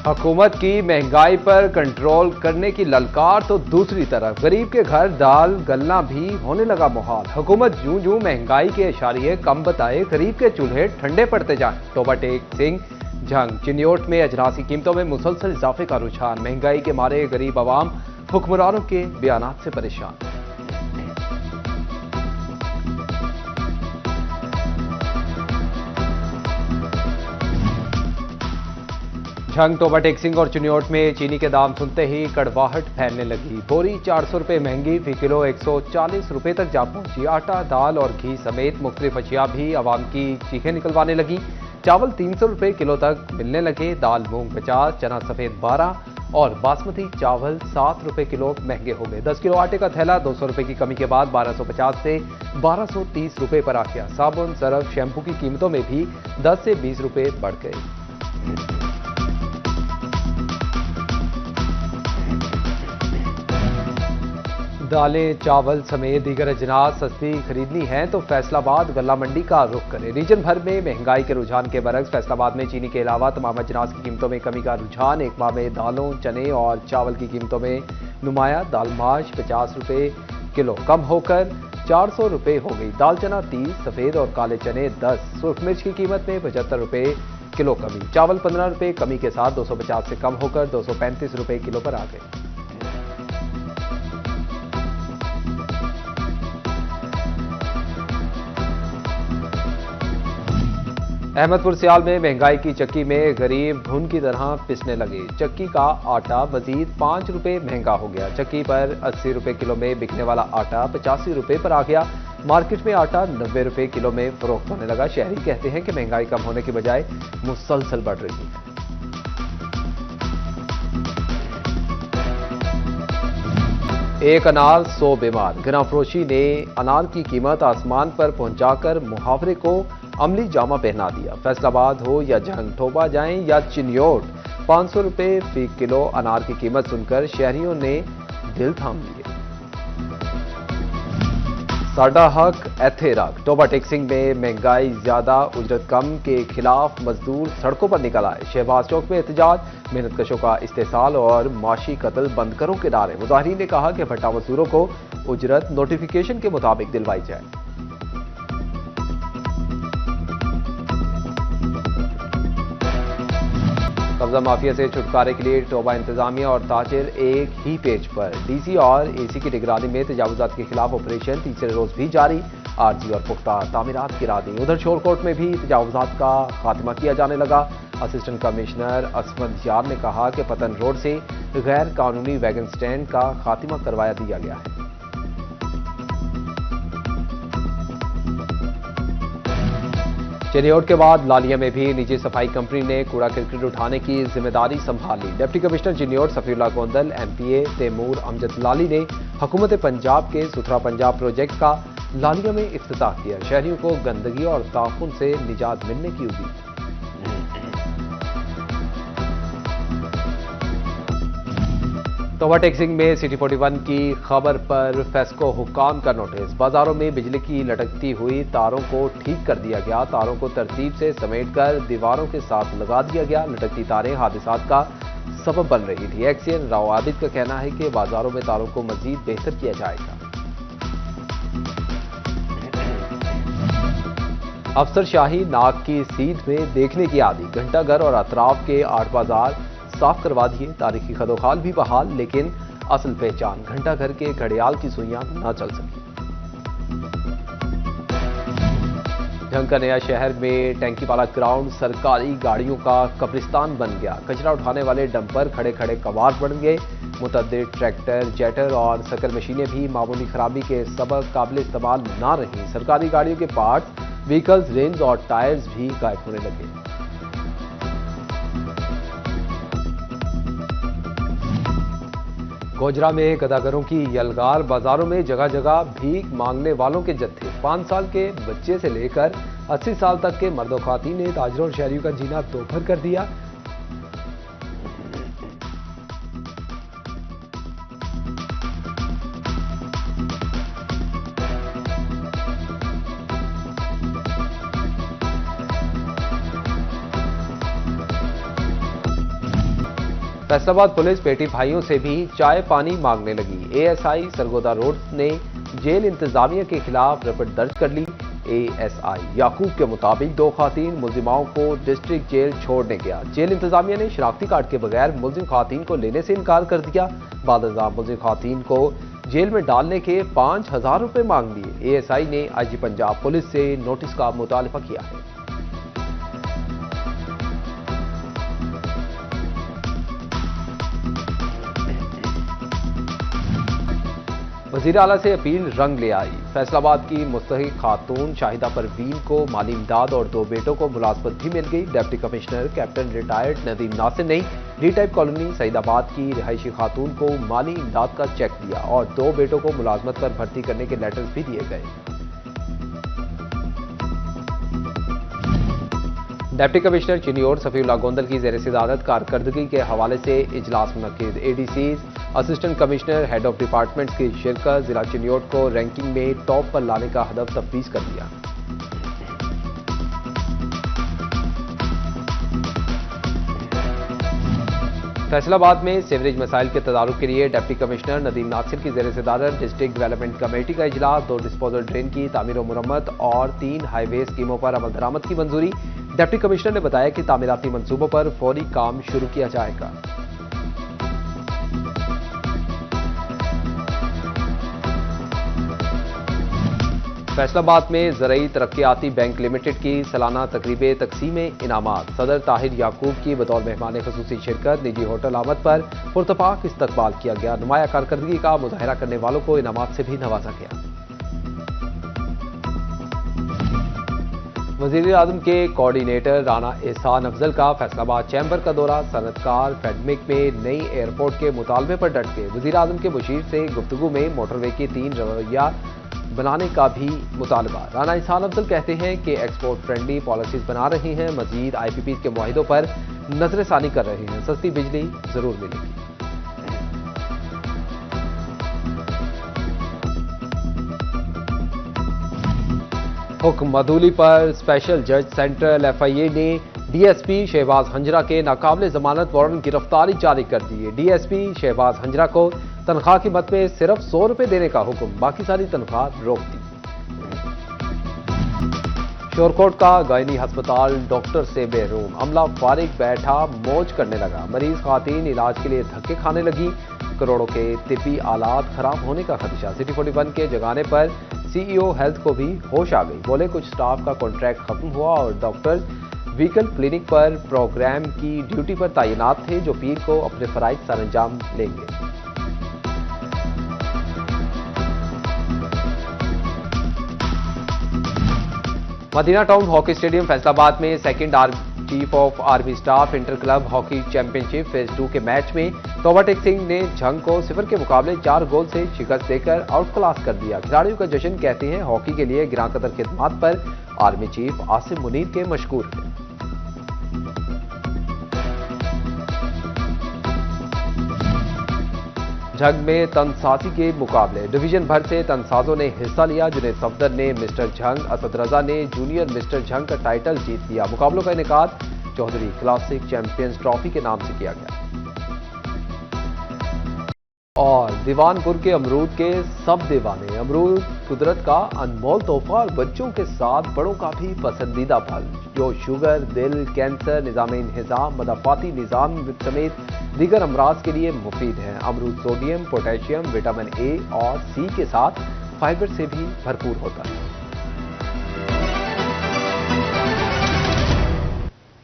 हुकूमत की महंगाई पर कंट्रोल करने की ललकार तो दूसरी तरफ गरीब के घर दाल गलना भी होने लगा मुहाल। हुकूमत जूं जूं महंगाई के इशारे कम बताए गरीब के चूल्हे ठंडे पड़ते जाएं। टोबा टेक सिंह झंग चिन्योट में अजनास की कीमतों में मुसलसल इजाफे का रुझान। महंगाई के मारे गरीब आवाम हुक्मरानों के बयानात से परेशान। झंग टोबा टेक सिंह और चिन्योट में चीनी के दाम सुनते ही कड़वाहट फैलने लगी। बोरी 400 रुपये महंगी, फी किलो 140 रुपये तक जा पहुंची। आटा, दाल और घी समेत मुख्तलिफ अशिया भी आवाम की चीखें निकलवाने लगी। चावल 300 रुपये किलो तक मिलने लगे। दाल मूंग 50, चना सफेद 12 और बासमती चावल 7 रुपये किलो महंगे हो गए। 10 किलो आटे का थैला 200 रुपये की कमी के बाद 1250 से 1230 रुपये पर आ गया। साबुन, सरफ, शैम्पू की कीमतों में भी 10 से 20 रुपये बढ़ गए। दालें, चावल समेत दीगर अजनास सस्ती खरीदनी है तो फैसलाबाद गल्ला मंडी का रुख करें। रीजन भर में महंगाई के रुझान के बरक्स फैसलाबाद में चीनी के अलावा तमाम अजनास की कीमतों में कमी का रुझान। एक माह में दालों, चने और चावल की कीमतों में नुमाया। दाल माश 50 रुपये किलो कम होकर 400 रुपये हो गई। दाल चना 30, सफेद और काले चने 10। सुर्ख मिर्च की कीमत में 75 रुपये किलो कमी। चावल 15 रुपये कमी के साथ 250 से कम होकर 235 रुपये किलो पर आ गए। अहमदपुर सियाल में महंगाई की चक्की में गरीब भुन की तरह पिसने लगे। चक्की का आटा मजीद 5 रुपये महंगा हो गया। चक्की पर 80 रुपये किलो में बिकने वाला आटा 85 रुपये पर आ गया। मार्केट में आटा 90 रुपये किलो में फरोख्त होने लगा। शहरी कहते हैं कि महंगाई कम होने की बजाय मुसलसल बढ़ रही है। एक अनार 100 बीमार। गिराफरोशी ने अनार की कीमत आसमान पर पहुंचाकर मुहावरे को अमली जामा पहना दिया। फैसलाबाद हो या झंग, टोबा जाएं या चिन्योट, 500 रुपये फी किलो अनार की कीमत सुनकर शहरियों ने दिल थाम लिए। साडा हक एथे रख। टोबा टेक सिंह में महंगाई ज्यादा, उजरत कम के खिलाफ मजदूर सड़कों पर निकल आए। शहबाज चौक में एहतजाज, मेहनतकशों का इस्तेसाल और माशी कत्ल बंद करो के नारे। मुजाहिरीन ने कहा कि भट्टा मजदूरों को उजरत नोटिफिकेशन के मुताबिक दिलवाई जाए। कब्जा माफिया से छुटकारे के लिए टोबा इंतजामिया और ताजिर एक ही पेज पर। डीसी और एसी की निगरानी में तजावुजात के खिलाफ ऑपरेशन तीसरे रोज भी जारी। आरजी और पुख्ता तामीरात गिरा दी। उधर शोरकोट में भी तजावुजात का खात्मा किया जाने लगा। असिस्टेंट कमिश्नर असमद यार ने कहा कि पतन रोड से गैर कानूनी वैगन स्टैंड का खात्मा करवाया दिया गया है। चिन्योट के बाद लालिया में भी निजी सफाई कंपनी ने कूड़ा करकट उठाने की जिम्मेदारी संभाली। Deputy commissioner Chiniot Safiullah Gondal, MPA Taimur Amjad Lali ने हुकूमत पंजाब के सुथरा पंजाब प्रोजेक्ट का लालिया में इफ्तिताह किया। शहरियों को गंदगी और ताफुन से निजात मिलने की उम्मीद। टोबा टेक सिंह में सिटी 41 की खबर पर फेस्को हुक्काम का नोटिस। बाजारों में बिजली की लटकती हुई तारों को ठीक कर दिया गया। तारों को तरतीब से समेटकर दीवारों के साथ लगा दिया गया। लटकती तारें हादसात का सबब बन रही थी। एक्सीएन राव आबिद का कहना है कि बाजारों में तारों को मजीद बेहतर किया जाएगा। अफसर शाही नाक की सीध में देखने की आदि। घंटाघर और अतराफ के आठ बाजार साफ करवा दिए। तारीखी खदोखाल भी बहाल, लेकिन असल पहचान घंटाघर के घड़ियाल की सुइयां न चल सकी। झंग का नया शहर में टैंकीवाला ग्राउंड सरकारी गाड़ियों का कब्रिस्तान बन गया। कचरा उठाने वाले डंपर खड़े खड़े कबाड़ बन गए। मुतअद्दिद ट्रैक्टर, जेटर और सकल मशीनें भी मामूली खराबी के सबब काबिल इस्तेमाल न रही। सरकारी गाड़ियों के पार्ट्स, व्हीकल्स, रिम्स और टायर्स भी गायब होने लगे। गोजरा में गदागरों की यलगार। बाजारों में जगह जगह भीख मांगने वालों के जत्थे। 5 साल के बच्चे से लेकर 80 साल तक के मर्दों खातीन ने ताजरों और शहरियों का जीना दोपहर कर दिया। फैसलाबाद पुलिस पेटी भाइयों से भी चाय पानी मांगने लगी। एएसआई सरगोदा रोड ने जेल इंतजामिया के खिलाफ रिपोर्ट दर्ज कर ली। एएसआई याकूब के मुताबिक 2 खातीन मुलजिमाओं को डिस्ट्रिक्ट जेल छोड़ने गया। जेल इंतजामिया ने शनाख्ती कार्ड के बगैर मुलजिम खातीन को लेने से इनकार कर दिया। बादशाह मुलजिम खातीन को जेल में डालने के 5,000 रुपए मांग लिए। एएसआई ने आईजी पंजाब पुलिस से नोटिस का मुतालबा किया है। वजीर आला से अपील रंग ले आई। फैसलाबाद की मुस्तहिक खातून शाहिदा परवीन को माली इमदाद और 2 बेटों को मुलाजमत भी मिल गई। Deputy commissioner captain retired Nadeem Nasir ने डी टाइप कॉलोनी सईदाबाद की रिहायशी खातून को माली इमदाद का चेक दिया और 2 बेटों को मुलाजमत पर भर्ती करने के लेटर्स भी दिए गए। डिप्टी कमिश्नर चिन्योट सफीउल्लाह गोंदल की ज़ेर सियादत कारकर्दगी के हवाले से इजलास मुनक्किद। ADCs, assistant commissioner, head of departments की शिरकत। जिला चिन्योट को रैंकिंग में टॉप पर लाने का हदफ तफवीज कर दिया। फैसलाबाद में सीवरेज मसाइल के तदारुक के लिए डिप्टी कमिश्नर नदीम नासिर की ज़ेर सियादत डिस्ट्रिक्ट डेवलपमेंट कमेटी का इजलास। 2 डिस्पोजल ड्रेन की तामीर और मुरम्मत और 3 हाईवे स्कीमों पर अमल दरामद की मंजूरी। डिप्टी कमिश्नर ने बताया कि तामीराती मंसूबों पर फौरी काम शुरू किया जाएगा। फैसलाबाद में ज़रई तरक्याती बैंक लिमिटेड की सालाना तकरीब तकसीम इनामात। सदर ताहिर याकूब की बतौर मेहमान खसूसी शिरकत। निजी होटल आमद पर पुरतपाक इस्तकबाल किया गया। नुमाया कारकर्दगी का मुजाहरा करने वालों को इनामात से भी नवाजा गया। वज़ीर आज़म के कोऑर्डिनेटर राना एहसान अफजल का फैसलाबाद चैम्बर का दौरा। सनतकार फेडमिक में नई एयरपोर्ट के मुतालबे पर डट गए। वज़ीर आज़म के मुशीर से गुफ्तगू में मोटरवे की 3 रवैया बनाने का भी मुतालबा। राना एहसान अफजल कहते हैं कि एक्सपोर्ट फ्रेंडली पॉलिसीज बना रहे हैं। मजीद आईपीपी के मुआहिदों पर नजरसानी कर रहे हैं। सस्ती बिजली जरूर मिलेगी। हुक्म अदूली पर स्पेशल जज सेंट्रल एफआईए ने डीएसपी शहबाज हंजरा के नाकाबिल जमानत वारंट गिरफ्तारी जारी कर दी है। डीएसपी शहबाज हंजरा को तनख्वाह की मद में सिर्फ 100 रुपए देने का हुक्म, बाकी सारी तनख्वाह रोक दी। शोरकोट का गायनी अस्पताल डॉक्टर से बेरूम। अमला फारिग बैठा मौज करने लगा। मरीज खातून इलाज के लिए धक्के खाने लगी। करोड़ों के तिब्बी आलात खराब होने का खदशा। सिटी 41 के जगाने पर सीईओ हेल्थ को भी होश आ गई। बोले कुछ स्टाफ का कॉन्ट्रैक्ट खत्म हुआ और डॉक्टर्स व्हीकल क्लिनिक पर प्रोग्राम की ड्यूटी पर तैनात थे जो पीर को अपने फराइज सरंजाम लेंगे। Madina town hockey stadium Faisalabad में second chief of army staff inter club hockey championship phase 2 के मैच में तोबा टेक सिंह ने झंग को 0 के मुकाबले 4 गोल से शिकस्त देकर आउट क्लास कर दिया। खिलाड़ियों का जश्न कहते हैं हॉकी के लिए गिरां कदर खिदमात पर आर्मी चीफ आसिम मुनीर के मशकूर हैं। झंग में तंजसाजी के मुकाबले डिवीजन भर से तंजसाजों ने हिस्सा लिया। जुनैद सफदर ने मिस्टर झंग, असद रजा ने जूनियर मिस्टर झंग का टाइटल जीत लिया। मुकाबलों का इनेकाद चौधरी क्लासिक चैंपियंस ट्रॉफी के नाम से किया गया। और दीवानपुर के अमरूद के सब दीवाने। अमरूद कुदरत का अनमोल तोहफा और बच्चों के साथ बड़ों का भी पसंदीदा फल जो शुगर, दिल, कैंसर, निज़ाम इंहिज़ाम, मदाफ़ाती निज़ाम समेत दीगर अमराज के लिए मुफीद हैं। अमरूद सोडियम, पोटेशियम, विटामिन ए और सी के साथ फाइबर से भी भरपूर होता है।